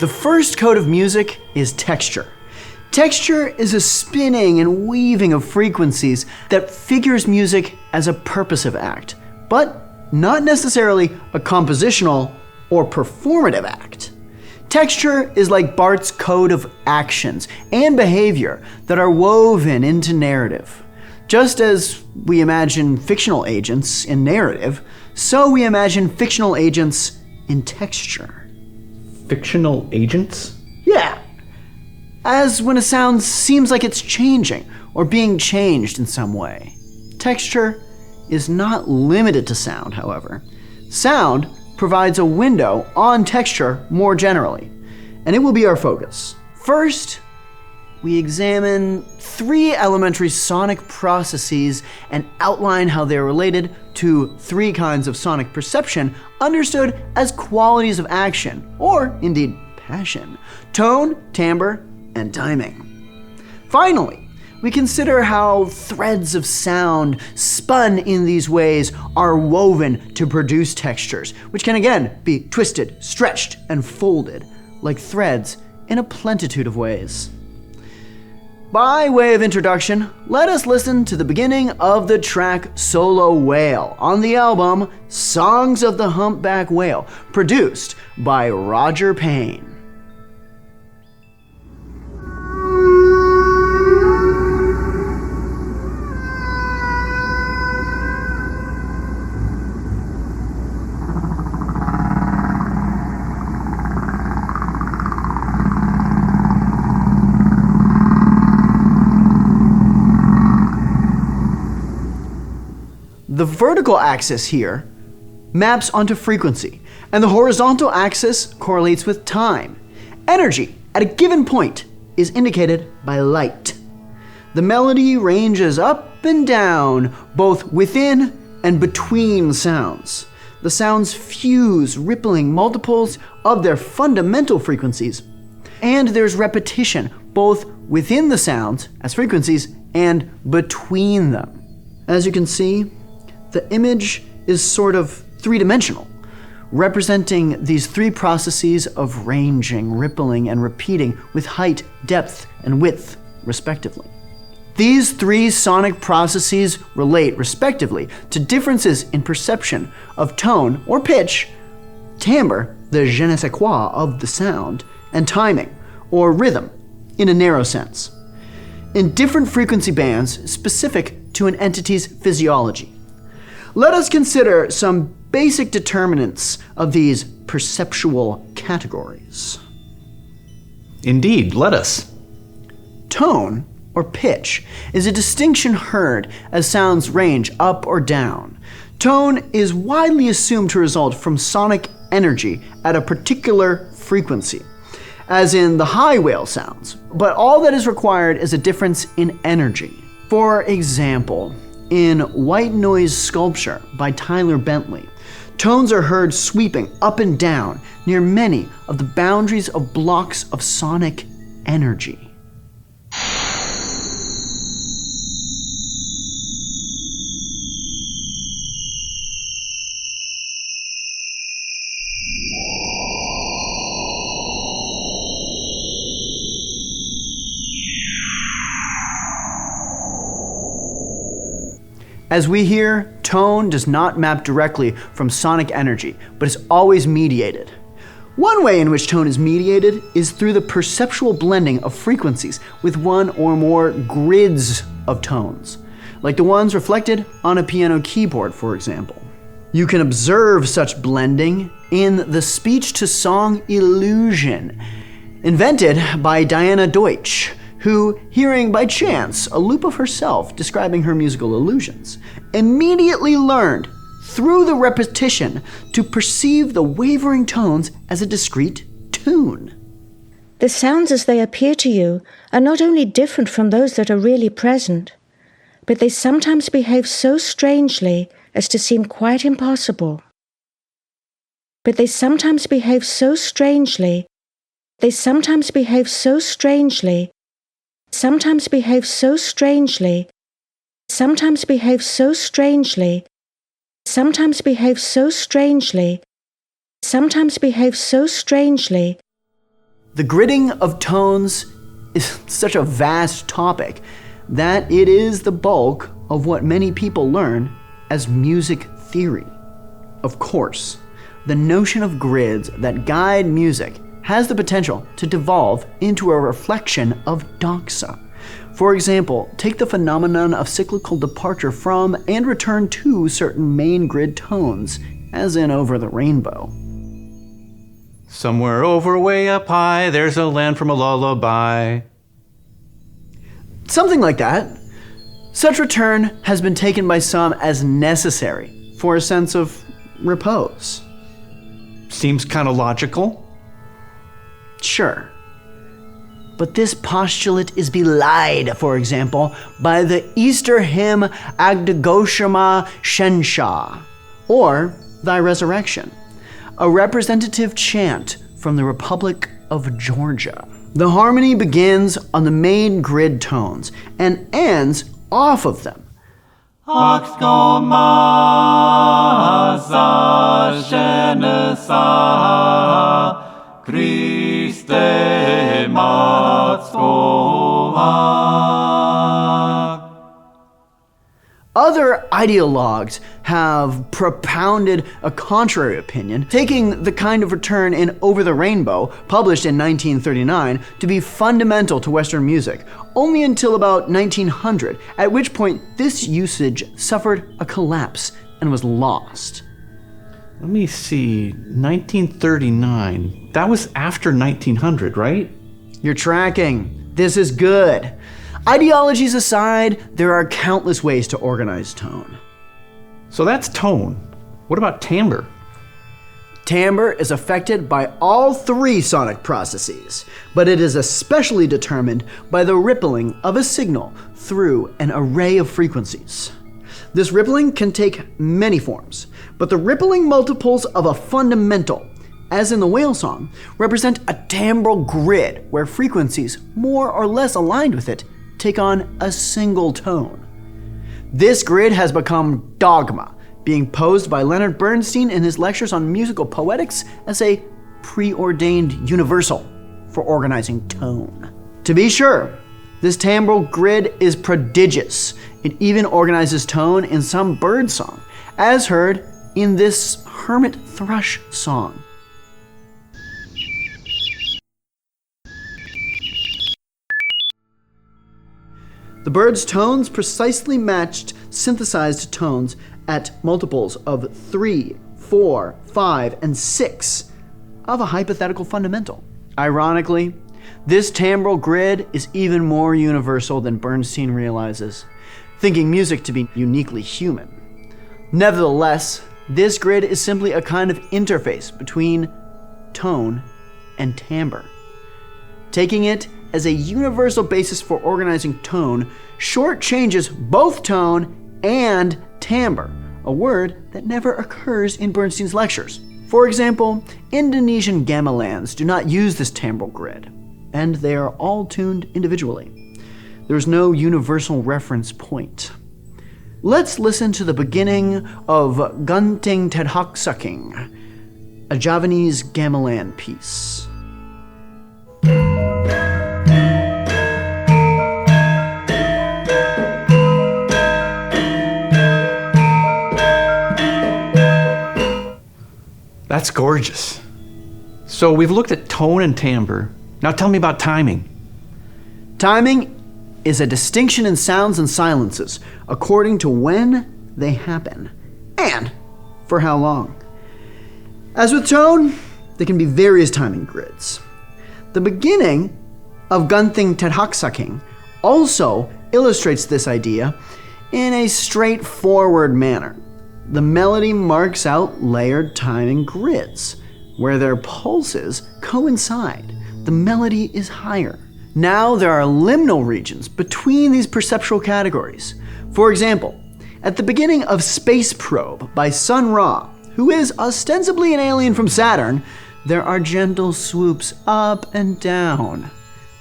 The first code of music is texture. Texture is a spinning and weaving of frequencies that figures music as a purposive act, but not necessarily a compositional or performative act. Texture is like Bart's code of actions and behavior that are woven into narrative. Just as we imagine fictional agents in narrative, so we imagine fictional agents in texture. Fictional agents? Yeah. As when a sound seems like it's changing or being changed in some way. Texture is not limited to sound, however. Sound provides a window on texture more generally, and it will be our focus. First, we examine 3 elementary sonic processes and outline how they're related to 3 kinds of sonic perception understood as qualities of action, or indeed passion: tone, timbre, and timing. Finally, we consider how threads of sound spun in these ways are woven to produce textures, which can again be twisted, stretched, and folded like threads in a plenitude of ways. By way of introduction, let us listen to the beginning of the track Solo Whale on the album Songs of the Humpback Whale, produced by Roger Payne. The vertical axis here maps onto frequency, and the horizontal axis correlates with time. Energy at a given point is indicated by light. The melody ranges up and down, both within and between sounds. The sounds fuse rippling multiples of their fundamental frequencies, and there's repetition both within the sounds as frequencies and between them. As you can see, the image is sort of 3-dimensional, representing these 3 processes of ranging, rippling, and repeating with height, depth, and width, respectively. These 3 sonic processes relate, respectively, to differences in perception of tone or pitch, timbre, the je ne sais quoi of the sound, and timing, or rhythm, in a narrow sense, in different frequency bands specific to an entity's physiology. Let us consider some basic determinants of these perceptual categories. Indeed, let us. Tone, or pitch, is a distinction heard as sounds range up or down. Tone is widely assumed to result from sonic energy at a particular frequency, as in the high whale sounds, but all that is required is a difference in energy. For example, in White Noise Sculpture by Tyler Bentley, tones are heard sweeping up and down near many of the boundaries of blocks of sonic energy. As we hear, tone does not map directly from sonic energy, but is always mediated. One way in which tone is mediated is through the perceptual blending of frequencies with one or more grids of tones, like the ones reflected on a piano keyboard, for example. You can observe such blending in the speech-to-song illusion, invented by Diana Deutsch, who, hearing by chance a loop of herself describing her musical illusions, immediately learned, through the repetition, to perceive the wavering tones as a discrete tune. The sounds as they appear to you are not only different from those that are really present, but they sometimes behave so strangely as to seem quite impossible. But they sometimes behave so strangely, sometimes behave so strangely, sometimes behave so strangely, sometimes behave so strangely, sometimes behave so strangely, sometimes behave so strangely, The gridding of tones is such a vast topic that it is the bulk of what many people learn as music theory. Of course, the notion of grids that guide music has the potential to devolve into a reflection of doxa. For example, take the phenomenon of cyclical departure from and return to certain main grid tones, as in Over the Rainbow. Somewhere over way up high, there's a land from a lullaby. Something like that. Such return has been taken by some as necessary for a sense of repose. Seems kind of logical. Sure. But this postulate is belied, for example, by the Easter hymn Agdagoshama Shensha, or Thy Resurrection, a representative chant from the Republic of Georgia. The harmony begins on the main grid tones and ends off of them. Other ideologues have propounded a contrary opinion, taking the kind of return in Over the Rainbow, published in 1939, to be fundamental to Western music, only until about 1900, at which point this usage suffered a collapse and was lost. Let me see, 1939. That was after 1900, right? You're tracking. This is good. Ideologies aside, there are countless ways to organize tone. So that's tone. What about timbre? Timbre is affected by all three sonic processes, but it is especially determined by the rippling of a signal through an array of frequencies. This rippling can take many forms, but the rippling multiples of a fundamental, as in the whale song, represent a timbral grid where frequencies more or less aligned with it take on a single tone. This grid has become dogma, being posed by Leonard Bernstein in his lectures on musical poetics as a preordained universal for organizing tone. To be sure, this timbral grid is prodigious. It even organizes tone in some bird song, as heard in this hermit thrush song. The bird's tones precisely matched synthesized tones at multiples of 3, 4, 5, and 6 of a hypothetical fundamental. Ironically, this timbral grid is even more universal than Bernstein realizes, thinking music to be uniquely human. Nevertheless, this grid is simply a kind of interface between tone and timbre. Taking it as a universal basis for organizing tone shortchanges both tone and timbre, a word that never occurs in Bernstein's lectures. For example, Indonesian gamelans do not use this timbral grid, and they are all tuned individually. There is no universal reference point. Let's listen to the beginning of Gunting Tedhaksaking, a Javanese gamelan piece. That's gorgeous. So we've looked at tone and timbre. Now tell me about timing. Timing is a distinction in sounds and silences according to when they happen and for how long. As with tone, there can be various timing grids. The beginning of Gunting Tedhaksaking also illustrates this idea in a straightforward manner. The melody marks out layered timing grids, where their pulses coincide. The melody is higher. Now there are liminal regions between these perceptual categories. For example, at the beginning of Space Probe by Sun Ra, who is ostensibly an alien from Saturn, there are gentle swoops up and down.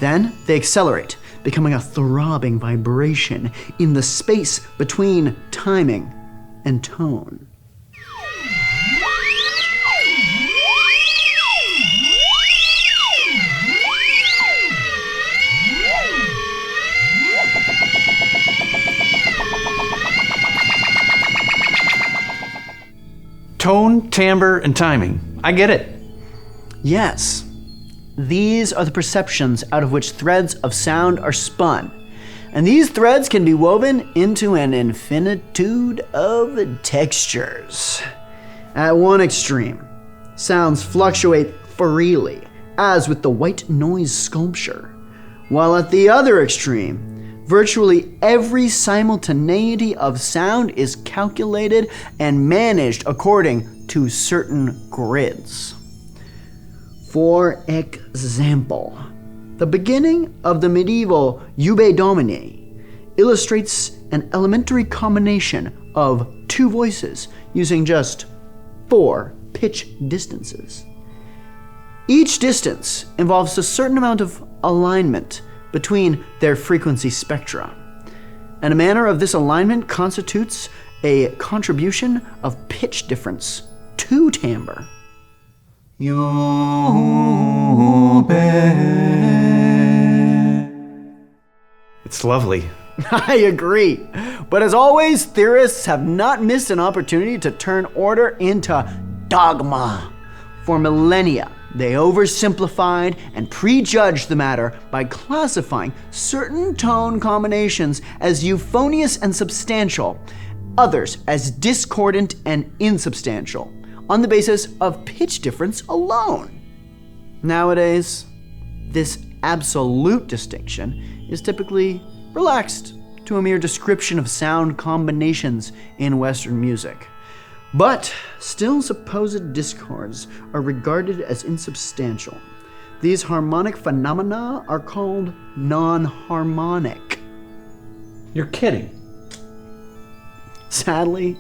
Then they accelerate, becoming a throbbing vibration in the space between timing and tone. Tone, timbre, and timing. I get it. Yes. These are the perceptions out of which threads of sound are spun. And these threads can be woven into an infinitude of textures. At one extreme, sounds fluctuate freely, as with the white noise sculpture, while at the other extreme, virtually every simultaneity of sound is calculated and managed according to certain grids. For example, the beginning of the medieval Iube Domini illustrates an elementary combination of two voices using just 4 pitch distances. Each distance involves a certain amount of alignment between their frequency spectra, and a manner of this alignment constitutes a contribution of pitch difference to timbre. It's lovely. I agree. But as always, theorists have not missed an opportunity to turn order into dogma. For millennia, they oversimplified and prejudged the matter by classifying certain tone combinations as euphonious and substantial, others as discordant and insubstantial, on the basis of pitch difference alone. Nowadays, this absolute distinction is typically relaxed to a mere description of sound combinations in Western music. But still, supposed discords are regarded as insubstantial. These harmonic phenomena are called non-harmonic. You're kidding. Sadly,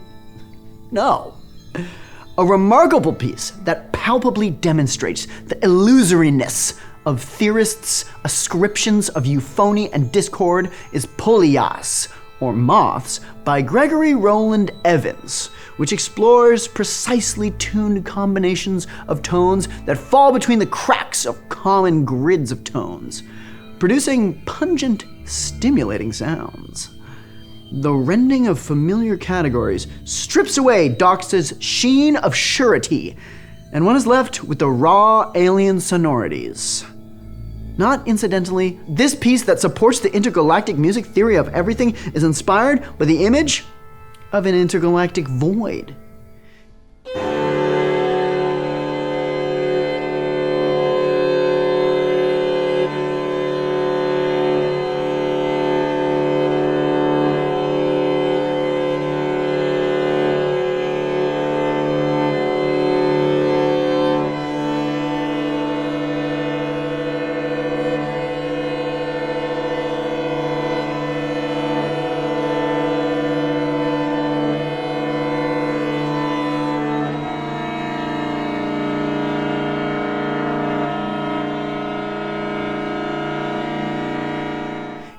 no. A remarkable piece that palpably demonstrates the illusoriness of theorists' ascriptions of euphony and discord is Polyas, or Moths, by Gregory Rowland Evans, which explores precisely tuned combinations of tones that fall between the cracks of common grids of tones, producing pungent, stimulating sounds. The rending of familiar categories strips away Doxa's sheen of surety, and one is left with the raw alien sonorities. Not incidentally, this piece that supports the intergalactic music theory of everything is inspired by the image of an intergalactic void.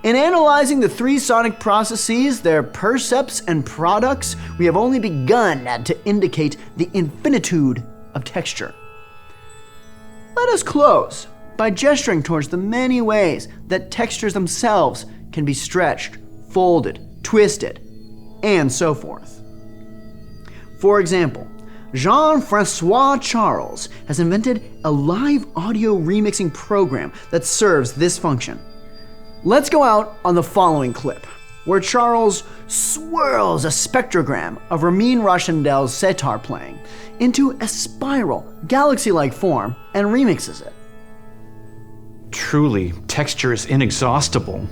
In analyzing the three sonic processes, their percepts and products, we have only begun to indicate the infinitude of texture. Let us close by gesturing towards the many ways that textures themselves can be stretched, folded, twisted, and so forth. For example, Jean-Francois Charles has invented a live audio remixing program that serves this function. Let's go out on the following clip, where Charles swirls a spectrogram of Ramin Rochandel's setar playing into a spiral, galaxy-like form and remixes it. Truly, texture is inexhaustible.